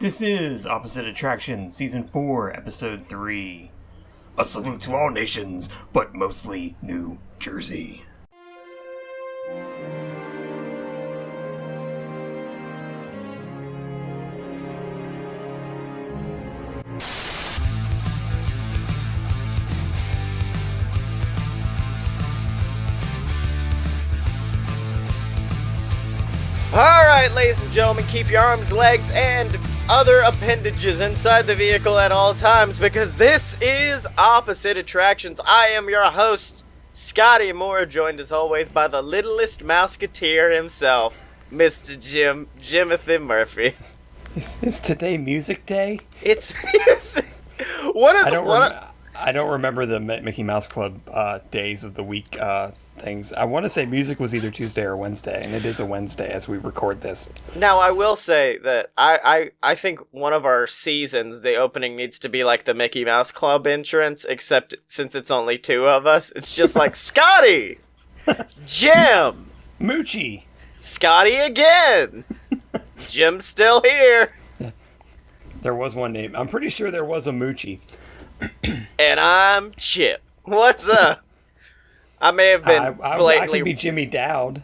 This is Opposite Attraction, Season 4, Episode 3. A salute to all nations, but mostly New Jersey. Alright, ladies and gentlemen, keep your arms, legs, and other appendages inside the vehicle at all times, because this is Opposite Attractions. I am your host, Scottye Moore, joined as always by the littlest mouseketeer himself, Mr. Jimothy Murphy. Is today music day? It's music. I don't remember the Mickey Mouse Club days of the week things. I want to say music was either Tuesday or Wednesday, and it is a Wednesday as we record this. Now, I will say that I think one of our seasons, the opening needs to be like the Mickey Mouse Club entrance, except since it's only two of us, it's just like, Scottye! Jim! Moochie! Scottye again! Jim's still here! There was one name. I'm pretty sure there was a Moochie. And I'm Chip. What's up? I may have been blatantly... I could be Jimmy Dowd.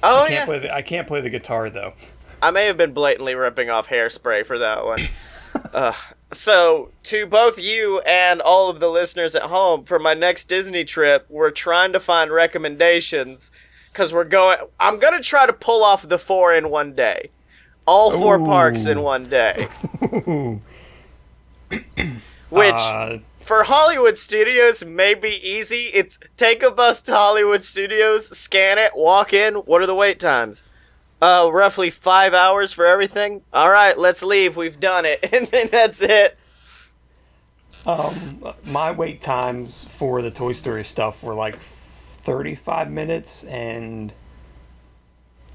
Oh, I can't play the guitar, though. I may have been blatantly ripping off Hairspray for that one. So, to both you and all of the listeners at home, for my next Disney trip, we're trying to find recommendations, because I'm going to try to pull off the 4 in one day. All 4 parks in one day. Which... for Hollywood Studios, may be easy. It's take a bus to Hollywood Studios, scan it, walk in. What are the wait times? Roughly 5 hours for everything. All right, let's leave. We've done it. And then that's it. My wait times for the Toy Story stuff were like 35 minutes and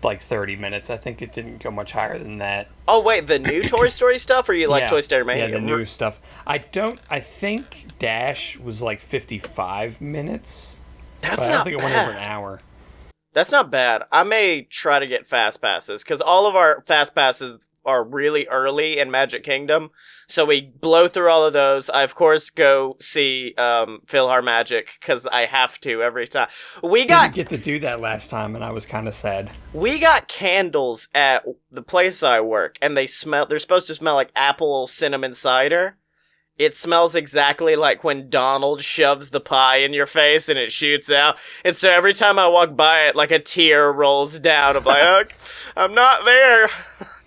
like 30 minutes. I think it didn't go much higher than that. Oh, wait, the new Toy Story stuff, or you like Toy Story Mania? Yeah, the new stuff. I think Dash was like 55 minutes. That's but I don't think it went over an hour. That's not bad. I may try to get Fast Passes, because all of our Fast Passes are really early in Magic Kingdom, so we blow through all of those. I, of course, go see PhilharMagic, because I have to every time. Didn't get to do that last time, and I was kind of sad. We got candles at the place I work, and they're supposed to smell like apple cinnamon cider. It smells exactly like when Donald shoves the pie in your face and it shoots out. And so every time I walk by it, like a tear rolls down. I'm like, oh, I'm not there.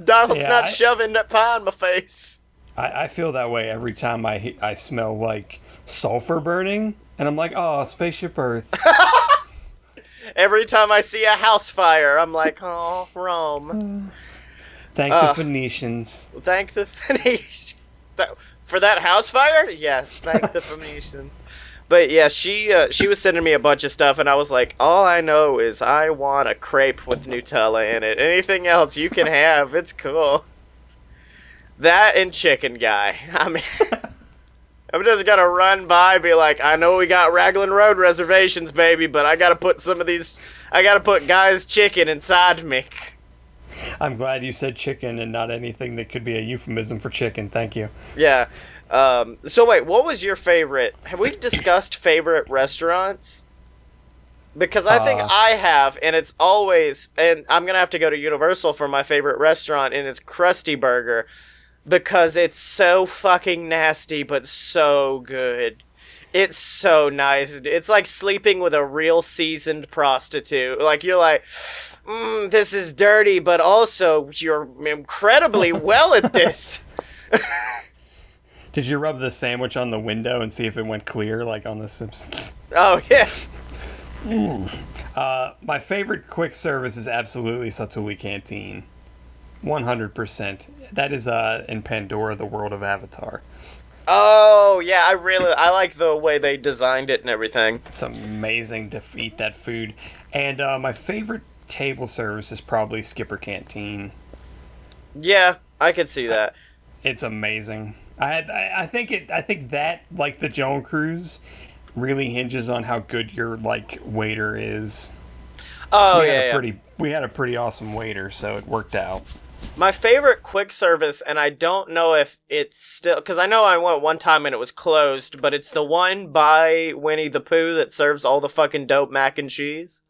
Donald's not shoving that pie in my face. I feel that way every time I smell like sulfur burning. And I'm like, oh, Spaceship Earth. Every time I see a house fire, I'm like, oh, Rome. Thank the Phoenicians. Thank the Phoenicians. For that house fire? Yes, thank the Phoenicians. But yeah, she was sending me a bunch of stuff, and I was like, all I know is I want a crepe with Nutella in it. Anything else you can have, it's cool. That and chicken guy. I mean, I'm just gonna run by, be like, I know we got Raglan Road reservations, baby, but I gotta put Guy's chicken inside me. I'm glad you said chicken and not anything that could be a euphemism for chicken. Thank you. Yeah. So wait, what was your favorite? Have we discussed favorite restaurants? Because I think I have, and it's always, and I'm going to have to go to Universal for my favorite restaurant, and it's Krusty Burger, because it's so fucking nasty, but so good. It's so nice. It's like sleeping with a real seasoned prostitute. Like, you're like, this is dirty, but also you're incredibly well at this. Did you rub the sandwich on the window and see if it went clear, like on The Simpsons? Oh, yeah. My favorite quick service is absolutely Satu'li Canteen. 100%. That is in Pandora, the world of Avatar. Oh, yeah, I like the way they designed it and everything. It's amazing to eat that food. And my favorite table service is probably Skipper Canteen. Yeah, I could see that. It's amazing. I think that, like the Joan Cruise, really hinges on how good your like waiter is. Oh, so we had a pretty awesome waiter, so it worked out. My favorite quick service, and I don't know if it's still, because I know I went one time and it was closed, but it's the one by Winnie the Pooh that serves all the fucking dope mac and cheese.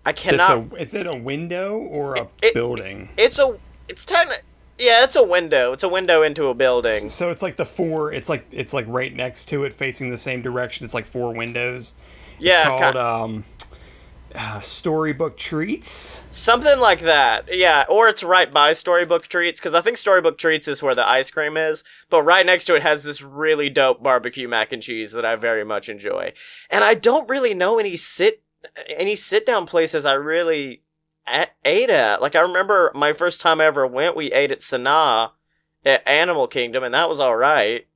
I cannot. Is it a window or a building? It's a window. It's a window into a building. So it's like it's like right next to it, facing the same direction. It's like 4 windows. Yeah, it's called Storybook Treats. Something like that. Yeah, or it's right by Storybook Treats, because I think Storybook Treats is where the ice cream is, but right next to it has this really dope barbecue mac and cheese that I very much enjoy. And I don't really know any sit-down places I really ate at. Like, I remember my first time I ever went, we ate at Sanaa at Animal Kingdom, and that was alright.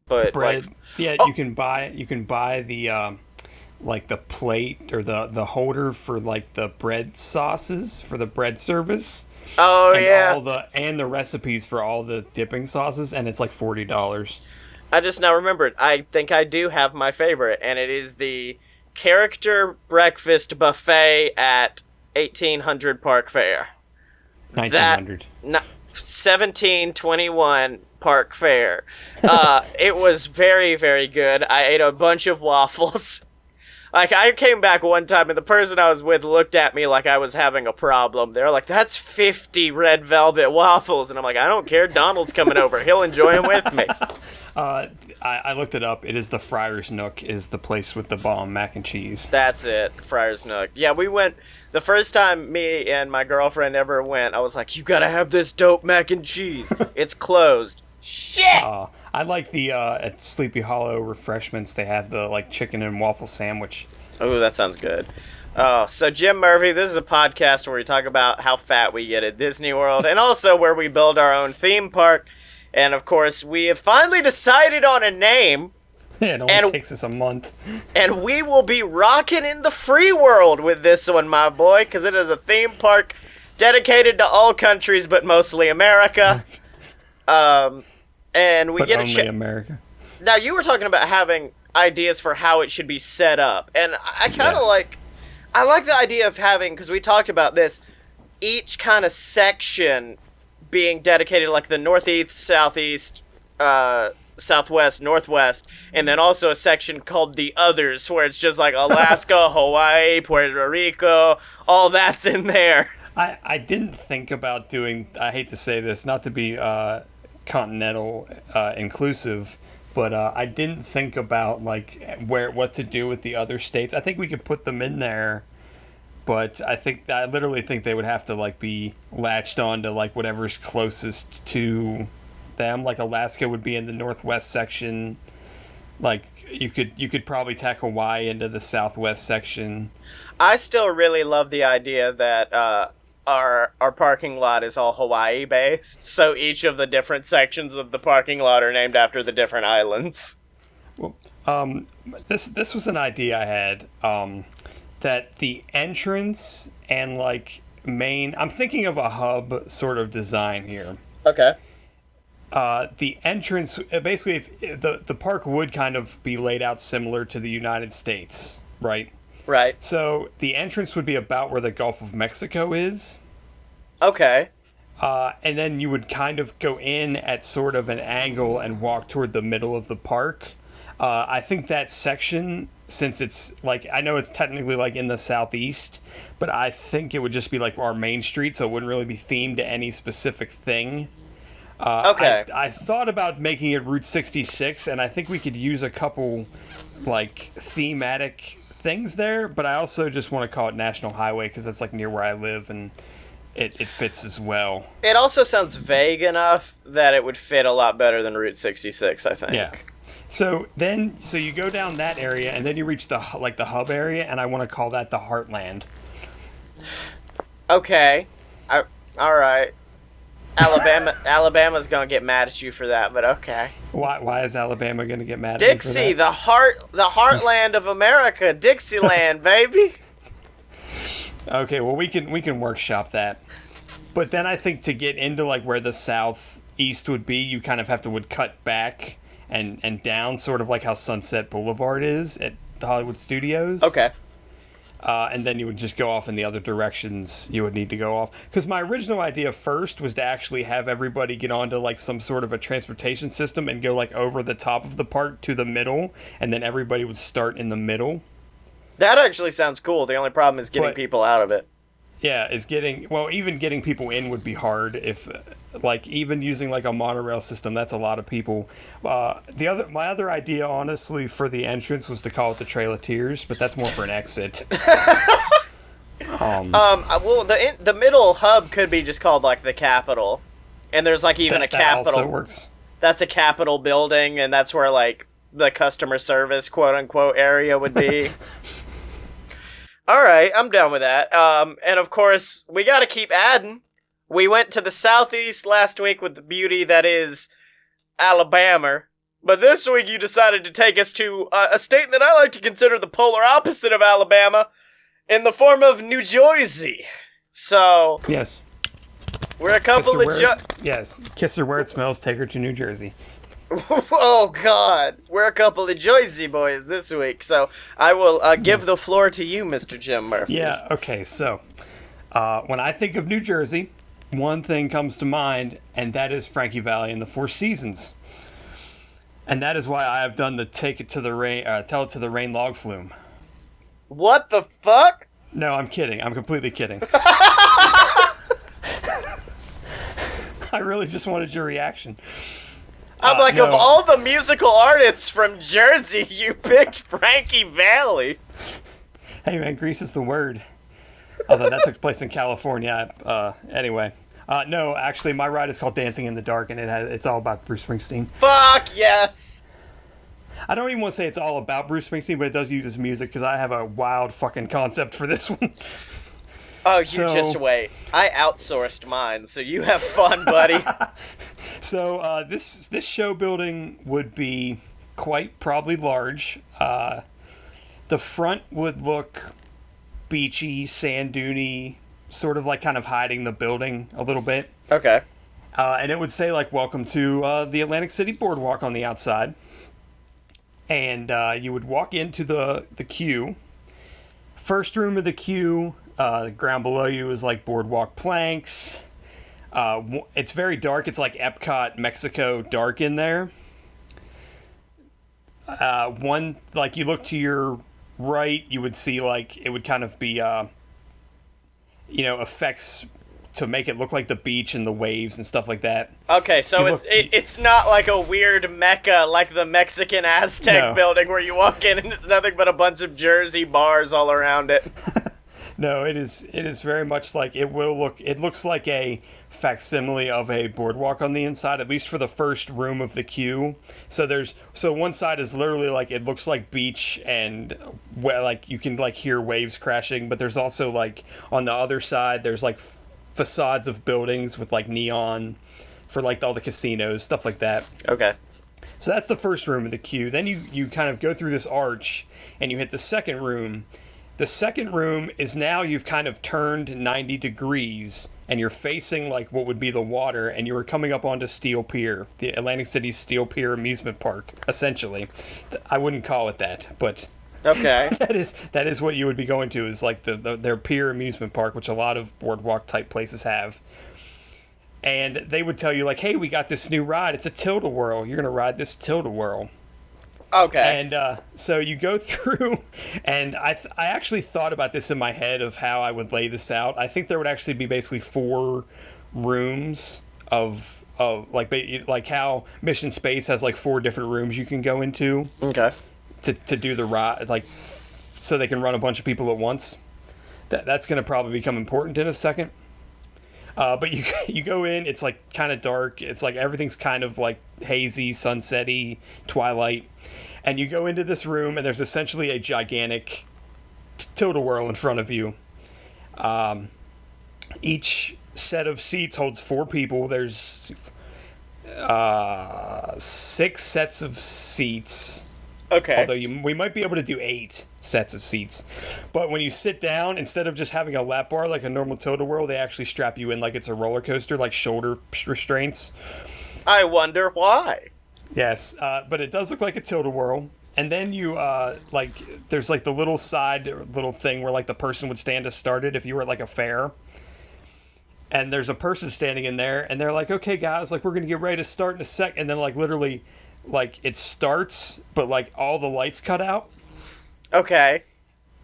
But bread, like, you can buy the like the plate or the holder for like the bread sauces for the bread service. Oh, and yeah. And the recipes for all the dipping sauces, and it's like $40. I just now remembered. I think I do have my favorite, and it is the character breakfast buffet at 1800 Park Fair. 1900. 1721 Park Fair. It was very, very good. I ate a bunch of waffles. Like, I came back one time and the person I was with looked at me like I was having a problem. They were like, that's 50 red velvet waffles. And I'm like, I don't care. Donald's coming over. He'll enjoy them with me. I looked it up. It is the Friar's Nook is the place with the bomb mac and cheese. That's it. The Friar's Nook. Yeah, we went. The first time me and my girlfriend ever went, I was like, you gotta have this dope mac and cheese. It's closed. Shit! I like the at Sleepy Hollow refreshments. They have the like chicken and waffle sandwich. Oh, that sounds good. Oh, so Jim Murphy, this is a podcast where we talk about how fat we get at Disney World, and also where we build our own theme park. And of course, we have finally decided on a name. Yeah, it only takes us a month. And we will be rocking in the FreeWorld with this one, my boy, because it is a theme park dedicated to all countries, but mostly America. And we get only America. Now, you were talking about having ideas for how it should be set up, and I kind of I like the idea of having, because we talked about this, each kind of section being dedicated, like the northeast, southeast, southwest, northwest, and then also a section called the others, where it's just like Alaska, Hawaii, Puerto Rico, all that's in there. I didn't think about doing, I hate to say this, not to be continental inclusive, but I didn't think about like what to do with the other states. I think we could put them in there, but I literally think they would have to like be latched on to like whatever's closest to them. Like Alaska would be in the northwest section. Like you could probably tack Hawaii into the southwest section. I still really love the idea that our parking lot is all Hawaii based, so each of the different sections of the parking lot are named after the different islands. Well, this was an idea I had, that the entrance and like main, I'm thinking of a hub sort of design here. Okay. The entrance, basically, if the park would kind of be laid out similar to the United States, right? Right. So the entrance would be about where the Gulf of Mexico is. Okay. And then you would kind of go in at sort of an angle and walk toward the middle of the park. I think that section, since it's like, I know it's technically like in the southeast, but I think it would just be like our main street, so it wouldn't really be themed to any specific thing. Okay. I thought about making it Route 66, and I think we could use a couple like thematic things there, but I also just want to call it National Highway because that's like near where I live, and it fits as well. It also sounds vague enough that it would fit a lot better than Route 66, I think. Yeah. So you go down that area, and then you reach the hub area, and I want to call that the Heartland. Okay. All right. Alabama's gonna get mad at you for that, but okay. Why is Alabama gonna get mad at me for Dixie, that? the heartland of America, Dixieland, baby. Okay, well we can workshop that. But then I think to get into like where the southeast would be, you kind of would cut back and down, sort of like how Sunset Boulevard is at the Hollywood Studios. Okay. and then you would just go off in the other directions you would need to go off. Because my original idea first was to actually have everybody get onto like some sort of a transportation system and go like over the top of the park to the middle, and then everybody would start in the middle. That actually sounds cool. The only problem is getting people out of it. Yeah, even getting people in would be hard if, like, even using like a monorail system, that's a lot of people. My other idea, honestly, for the entrance was to call it the Trail of Tears, but that's more for an exit. Well, the middle hub could be just called like the Capitol, and there's like even a Capitol. That also works. That's a Capitol building, and that's where like the customer service quote unquote area would be. All right, I'm down with that. And of course, we got to keep adding. We went to the southeast last week with the beauty that is Alabama. But this week you decided to take us to a state that I like to consider the polar opposite of Alabama in the form of New Jersey. So, yes. We're a couple of... Yes, kiss her where it smells, take her to New Jersey. Oh, God. We're a couple of Jersey boys this week, so I will give the floor to you, Mr. Jim Murphy. Yeah, okay, so when I think of New Jersey, one thing comes to mind, and that is Frankie Valli and the Four Seasons. And that is why I have done the Tell It to the Rain log flume. What the fuck? No, I'm kidding. I'm completely kidding. I really just wanted your reaction. I'm like, no. Of all the musical artists from Jersey, you picked Frankie Valli. Hey man, Grease is the word. Although that took place in California. Anyway. No, actually, my ride is called Dancing in the Dark, and it's all about Bruce Springsteen. Fuck yes! I don't even want to say it's all about Bruce Springsteen, but it does use his music, because I have a wild fucking concept for this one. Oh, just wait. I outsourced mine, so you have fun, buddy. So this show building would be quite probably large. The front would look beachy, sand duney, sort of like kind of hiding the building a little bit. Okay. And it would say like "Welcome to the Atlantic City Boardwalk" on the outside. And you would walk into the queue. First room of the queue. The ground below you is like boardwalk planks. It's very dark. It's like Epcot, Mexico, dark in there. Like you look to your right, you would see like it would kind of be, effects to make it look like the beach and the waves and stuff like that. Okay, so it's not like a weird mecca like the Mexican Aztec building where you walk in and it's nothing but a bunch of Jersey bars all around it. No, it is very much like it looks like a facsimile of a boardwalk on the inside, at least for the first room of the queue. So one side is literally like it looks like beach and like you can like hear waves crashing, but there's also like on the other side there's like facades of buildings with like neon for like all the casinos, stuff like that. Okay. So that's the first room of the queue. Then you kind of go through this arch and you hit the second room. The second room is now you've kind of turned 90 degrees and you're facing like what would be the water, and you were coming up onto Steel Pier, the Atlantic City Steel Pier amusement park, essentially. I wouldn't call it that, but okay. that is what you would be going to, is like their pier amusement park, which a lot of boardwalk type places have. And they would tell you like, hey, we got this new ride. It's a Tilt-A-Whirl. You're going to ride this Tilt-A-Whirl. Okay. And so you go through, and I actually thought about this in my head of how I would lay this out. I think there would actually be basically 4 rooms of like how Mission Space has like 4 different rooms you can go into. Okay. To do the ride, like so they can run a bunch of people at once. That's going to probably become important in a second. But you go in, it's like kind of dark. It's like everything's kind of like hazy, sunsetty, twilight. And you go into this room, and there's essentially a gigantic Tilt-A-Whirl in front of you. Each set of seats holds 4 people. There's 6 sets of seats. Okay. Although we might be able to do 8 sets of seats. But when you sit down, instead of just having a lap bar like a normal Tilt-A-Whirl, they actually strap you in like it's a roller coaster, like shoulder restraints. I wonder why. Yes, but it does look like a Tilt-A-Whirl. and then you like there's like the little thing where like the person would stand to start it if you were at like a fair. And there's a person standing in there, and they're like, "Okay, guys, like we're gonna get ready to start in a sec." And then like literally, like it starts, but like all the lights cut out. Okay.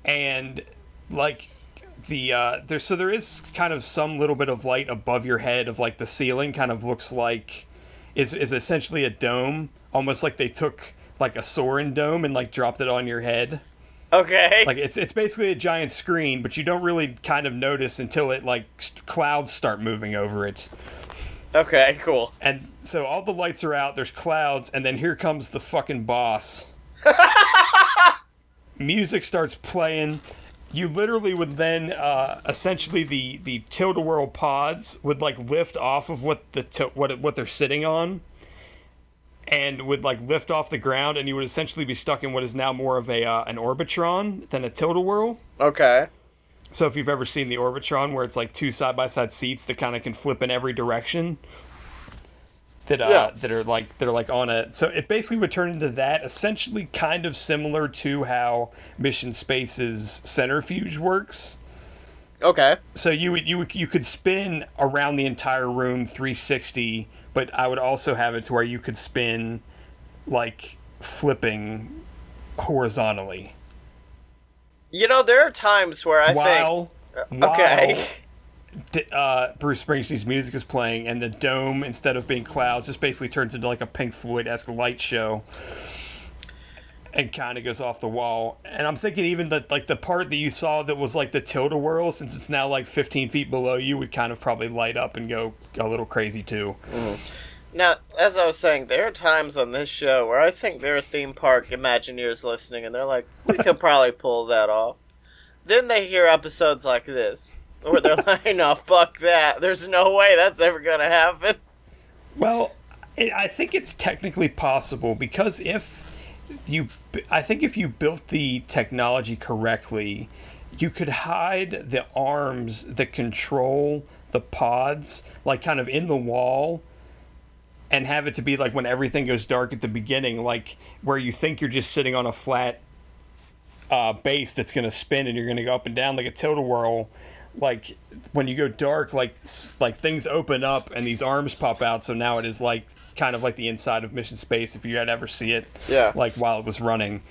And like there is kind of some little bit of light above your head of like the ceiling kind of looks like is essentially a dome, almost like they took like a Soarin' dome and like dropped it on your head. Okay. Like it's basically a giant screen, but you don't really kind of notice until it like clouds start moving over it. Okay, cool. And so all the lights are out, there's clouds, and then here comes the fucking boss. Music starts playing. You literally would then essentially the Tilt-A-Whirl pods would like lift off of what they're sitting on. And would like lift off the ground, and you would essentially be stuck in what is now more of an Orbitron than a Tilt-A-Whirl. Okay. So if you've ever seen the Orbitron, where it's like two side-by-side seats that kind of can flip in every direction, that are like on a, so it basically would turn into that, essentially kind of similar to how Mission Space's centrifuge works. Okay. So you could spin around the entire room 360. But I would also have it to where you could spin, like, flipping horizontally. You know, there are times where I think... Okay. Bruce Springsteen's music is playing, and the dome, instead of being clouds, just basically turns into, like, a Pink Floyd-esque light show. And kind of goes off the wall. And I'm thinking even that, like, the part that you saw that was, like, the Tilt-A-Whirl, since it's now, like, 15 feet below you, would kind of probably light up and go a little crazy, too. Mm-hmm. Now, as I was saying, there are times on this show where I think there are theme park Imagineers listening, and they're like, we could probably pull that off. Then they hear episodes like this, where they're like, no, fuck that. There's no way that's ever going to happen. Well, I think it's technically possible, because if you built the technology correctly, you could hide the arms that control the pods, like kind of in the wall, and have it to be like when everything goes dark at the beginning, like where you think you're just sitting on a flat base that's going to spin and you're going to go up and down like a Tilt-A-Whirl. Like when you go dark, like things open up and these arms pop out. So now it is like kind of like the inside of Mission Space if you had ever see it. Yeah. Like while it was running,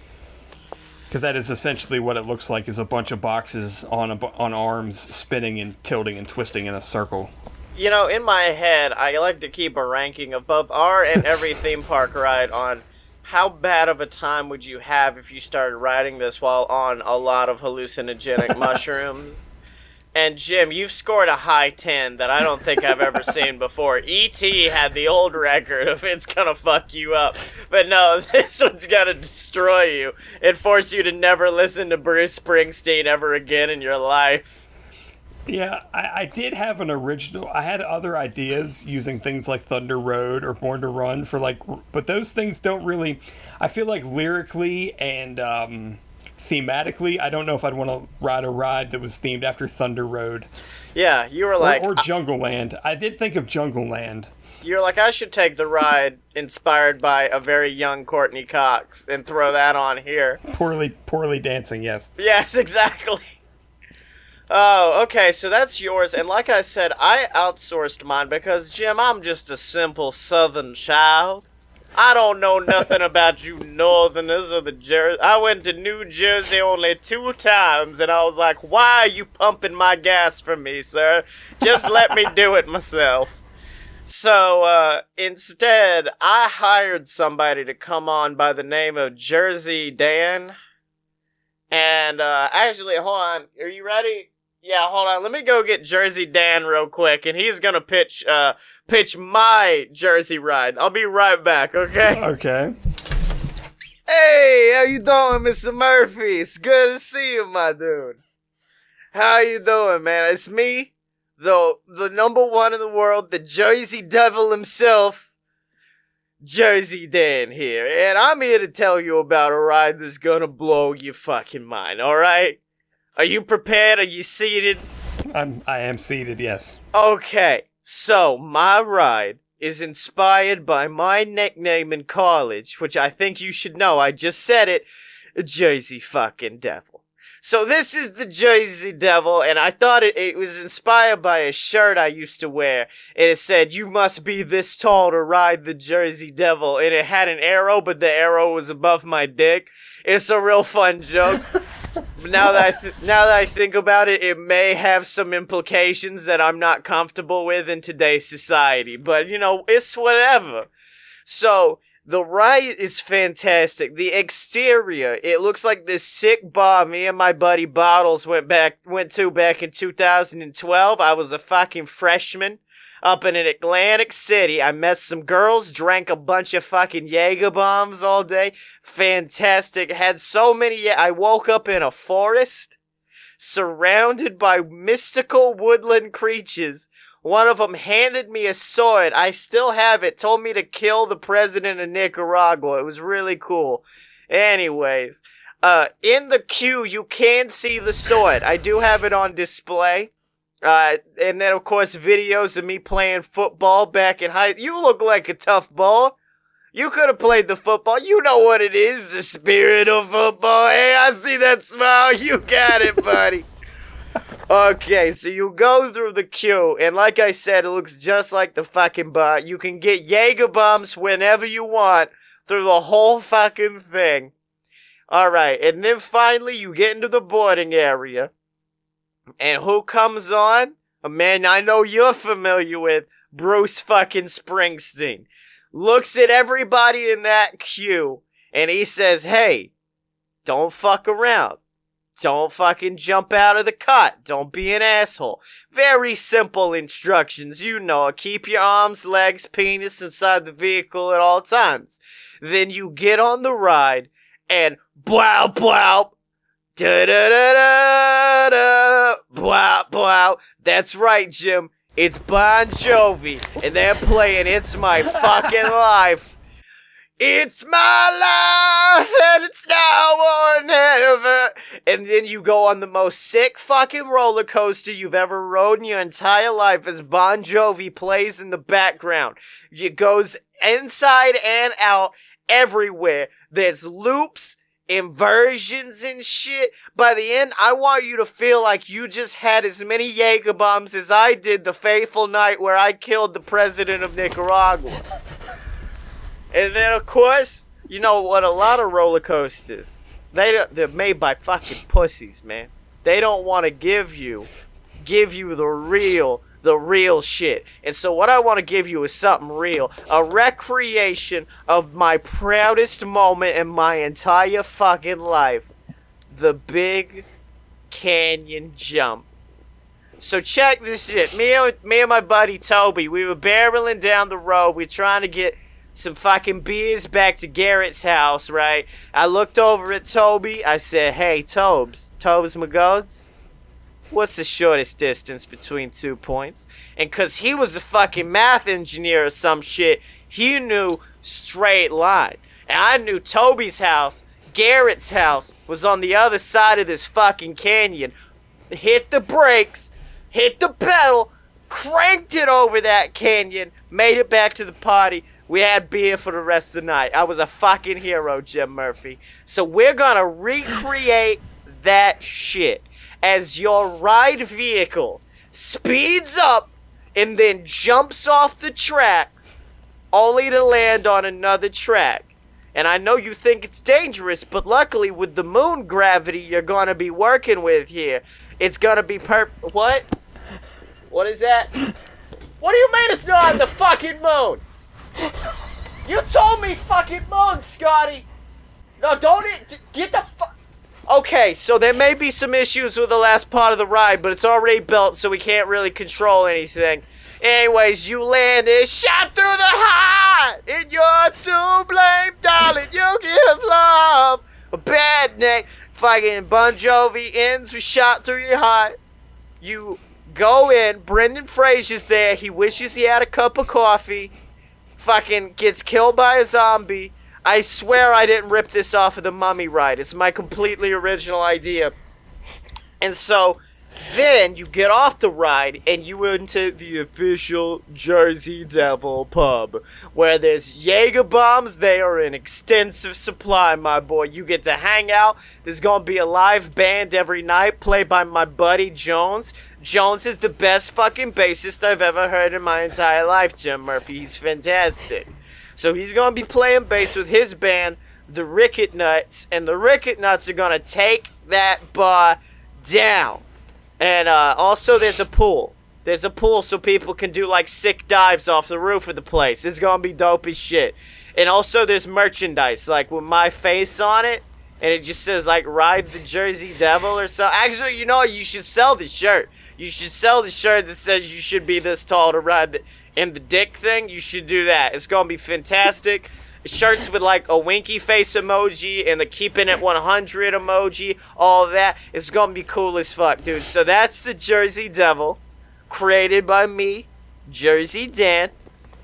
because that is essentially what it looks like, is a bunch of boxes on arms spinning and tilting and twisting in a circle. You know, in my head, I like to keep a ranking of both our and every theme park ride on how bad of a time would you have if you started riding this while on a lot of hallucinogenic mushrooms. And Jim, you've scored a high 10 that I don't think I've ever seen before. E.T. had the old record of it's gonna fuck you up. But no, this one's gonna destroy you and force you to never listen to Bruce Springsteen ever again in your life. Yeah, I did have an original. I had other ideas using things like Thunder Road or Born to Run for like, but those things don't really, I feel like lyrically and thematically, I don't know if I'd want to ride a ride that was themed after Thunder Road. Yeah, you were like... Or Jungle Land. I did think of Jungle Land. You're like, I should take the ride inspired by a very young Courtney Cox and throw that on here. Poorly dancing, yes. Yes, exactly. Oh, okay, so that's yours. And like I said, I outsourced mine because, Jim, I'm just a simple southern child. I don't know nothing about you northerners or the Jersey. I went to New Jersey only 2 times, and I was like, why are you pumping my gas for me, sir? Just let me do it myself. So, instead, I hired somebody to come on by the name of Jersey Dan. And, actually, hold on. Are you ready? Yeah, hold on. Let me go get Jersey Dan real quick, and he's gonna pitch my Jersey ride. I'll be right back, okay? Okay. Hey, how you doing, Mr. Murphy? It's good to see you, my dude. How you doing, man? It's me, the number one in the world, the Jersey Devil himself, Jersey Dan here. And I'm here to tell you about a ride that's gonna blow your fucking mind, alright? Are you prepared? Are you seated? I am seated, yes. Okay, so my ride is inspired by my nickname in college, which I think you should know. I just said it. Jersey fucking Devil. So this is the Jersey Devil, and I thought it was inspired by a shirt I used to wear. And it said, "You must be this tall to ride the Jersey Devil." And it had an arrow, but the arrow was above my dick. It's a real fun joke. Now that I think about it, it may have some implications that I'm not comfortable with in today's society. But, you know, it's whatever. So, the ride is fantastic. The exterior, it looks like this sick bar me and my buddy Bottles went to back in 2012. I was a fucking freshman up in Atlantic City. I met some girls, drank a bunch of fucking Jaeger bombs all day. Fantastic. Had so many. I woke up in a forest surrounded by mystical woodland creatures. One of them handed me a sword. I still have it. Told me to kill the president of Nicaragua. It was really cool. Anyways, in the queue, you can see the sword. I do have it on display. And then, of course, videos of me playing football back in high... You look like a tough ball. You could have played the football. You know what it is, the spirit of football. Hey, I see that smile. You got it, buddy. Okay, so you go through the queue, and like I said, it looks just like the fucking bar. You can get Jaeger bombs whenever you want through the whole fucking thing. Alright, and then finally you get into the boarding area. And who comes on? A man I know you're familiar with, Bruce fucking Springsteen. Looks at everybody in that queue, and he says, "Hey, don't fuck around. Don't fucking jump out of the cot. Don't be an asshole." Very simple instructions, you know. Keep your arms, legs, penis inside the vehicle at all times. Then you get on the ride, and blow, blow, da-da-da-da-da, blow, blow. That's right, Jim. It's Bon Jovi, and they're playing "It's My Fucking Life." It's my life, and it's now or never. And then you go on the most sick fucking roller coaster you've ever rode in your entire life as Bon Jovi plays in the background. It goes inside and out everywhere. There's loops, inversions and shit. By the end, I want you to feel like you just had as many Jaeger bombs as I did the fateful night where I killed the president of Nicaragua. And then, of course, you know what, a lot of roller coasters, they're made by fucking pussies, man. They don't want to give you the real shit. And so what I want to give you is something real. A recreation of my proudest moment in my entire fucking life. The Big Canyon Jump. So check this shit. Me and my buddy Toby, we were barreling down the road. We were trying to get some fucking beers back to Garrett's house, right? I looked over at Toby. I said, "Hey, Tobes my goats, what's the shortest distance between 2 points?" And cause he was a fucking math engineer or some shit, he knew straight line. And I knew Toby's house, Garrett's house, was on the other side of this fucking canyon. Hit the brakes, hit the pedal, cranked it over that canyon, made it back to the party. We had beer for the rest of the night. I was a fucking hero, Jim Murphy. So we're gonna recreate that shit as your ride vehicle speeds up and then jumps off the track only to land on another track. And I know you think it's dangerous, but luckily with the moon gravity you're gonna be working with here, it's gonna be What? What is that? What do you mean it's not on the fucking moon? You told me fucking moon, Scotty! No, don't get the fuck... Okay, so there may be some issues with the last part of the ride, but it's already built, so we can't really control anything. Anyways, you landed, shot through the heart, and you're to blame, darling, you give love a bad name. Fucking Bon Jovi ends with "Shot Through Your Heart." You go in, Brendan Fraser's there, he wishes he had a cup of coffee. Fucking gets killed by a zombie. I swear I didn't rip this off of the Mummy ride. It's my completely original idea. And so Then you get off the ride and you enter the official Jersey Devil pub, where there's Jaeger bombs. They are in extensive supply, my boy. You get to hang out. There's gonna be a live band every night, played by my buddy Jones. Jones is the best fucking bassist I've ever heard in my entire life, Jim Murphy. He's fantastic. So he's gonna be playing bass with his band, the Ricket Nuts, and the Ricket Nuts are gonna take that bar down. And also there's a pool. There's a pool so people can do like sick dives off the roof of the place. It's gonna be dope as shit. And also there's merchandise, like with my face on it, and it just says like Ride the Jersey Devil or something. Actually, you know, you should sell the shirt. You should sell the shirt that says you should be this tall to ride the dick thing. You should do that. It's gonna be fantastic. Shirts with like a winky face emoji and the keeping it 100 emoji, all that. It's gonna be cool as fuck, dude. So that's the Jersey Devil, created by me, Jersey Dan.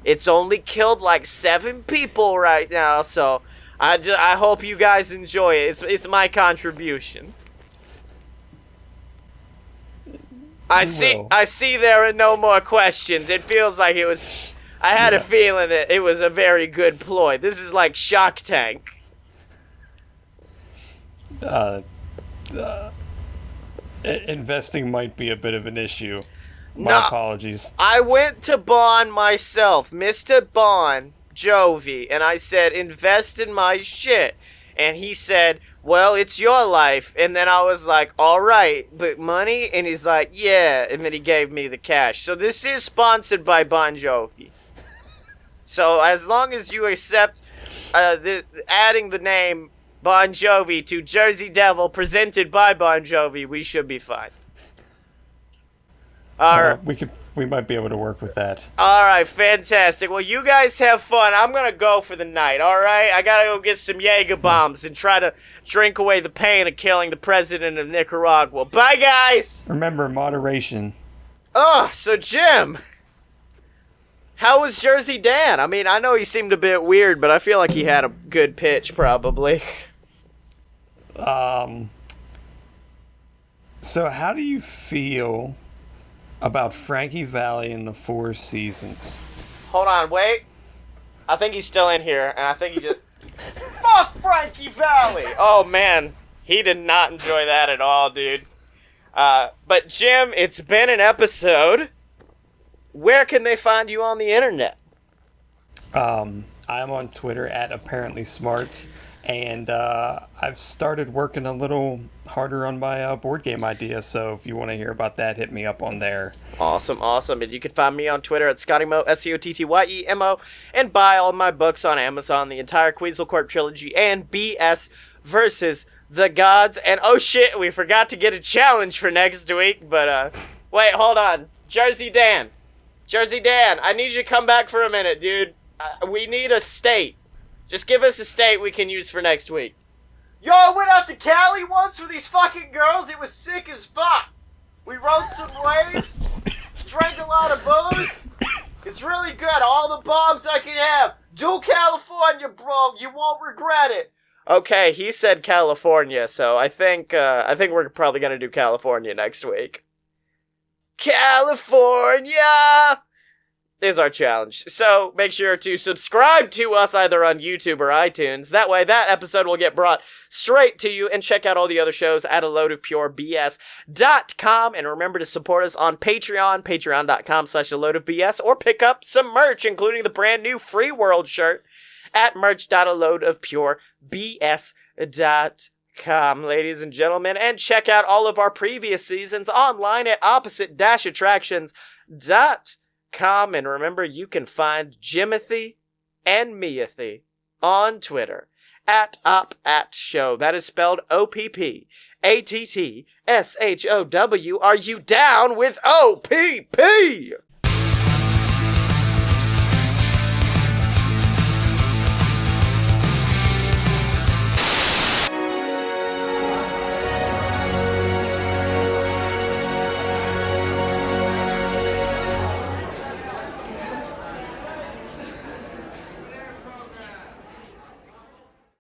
It's only killed like 7 people right now, so I hope you guys enjoy it. It's my contribution. I see there are no more questions. It feels like it was... I had a feeling that it was a very good ploy. This is like Shark Tank. Investing might be a bit of an issue. My apologies. I went to Bon myself, Mr. Bon Jovi, and I said, invest in my shit. And he said, well, it's your life. And then I was like, all right, but money? And he's like, yeah. And then he gave me the cash. So this is sponsored by Bon Jovi. So as long as you accept adding the name Bon Jovi to Jersey Devil presented by Bon Jovi, we should be fine. All right. We might be able to work with that. All right, fantastic. Well, you guys have fun. I'm gonna go for the night. All right, I gotta go get some Jaeger bombs and try to drink away the pain of killing the president of Nicaragua. Bye, guys. Remember, moderation. So Jim. How was Jersey Dan? I mean, I know he seemed a bit weird, but I feel like he had a good pitch, probably. So how do you feel about Frankie Valli in the Four Seasons? Hold on, wait. I think he's still in here, and I think he just... Fuck Frankie Valli! Oh, man. He did not enjoy that at all, dude. But Jim, it's been an episode. Where can they find you on the internet? I'm on Twitter at ApparentlySmart, and I've started working a little harder on my board game idea, so if you want to hear about that, hit me up on there. Awesome. And you can find me on Twitter at ScottyMo, SCOTTYEMO, and buy all my books on Amazon, the entire Queasel Corp trilogy, and BS versus the Gods. And oh shit, we forgot to get a challenge for next week, but wait, hold on. Jersey Dan, I need you to come back for a minute, dude. We need a state. Just give us a state we can use for next week. Yo, I went out to Cali once with these fucking girls. It was sick as fuck. We rode some waves, drank a lot of booze. It's really good. All the bombs I can have. Do California, bro. You won't regret it. Okay, he said California, so I think we're probably gonna do California next week. California is our challenge. So make sure to subscribe to us either on YouTube or iTunes. That way that episode will get brought straight to you. And check out all the other shows at aloadofpurebs.com. And remember to support us on Patreon, patreon.com/aloadofbs, or pick up some merch, including the brand new FreeWorld shirt at merch.aloadofpurebs.com, ladies and gentlemen. And check out all of our previous seasons online at opposite-attractions.com. And remember, you can find Jimothy and Meathy on Twitter at OpAtShow. That is spelled OPPATTSHOW. Are you down with OPP?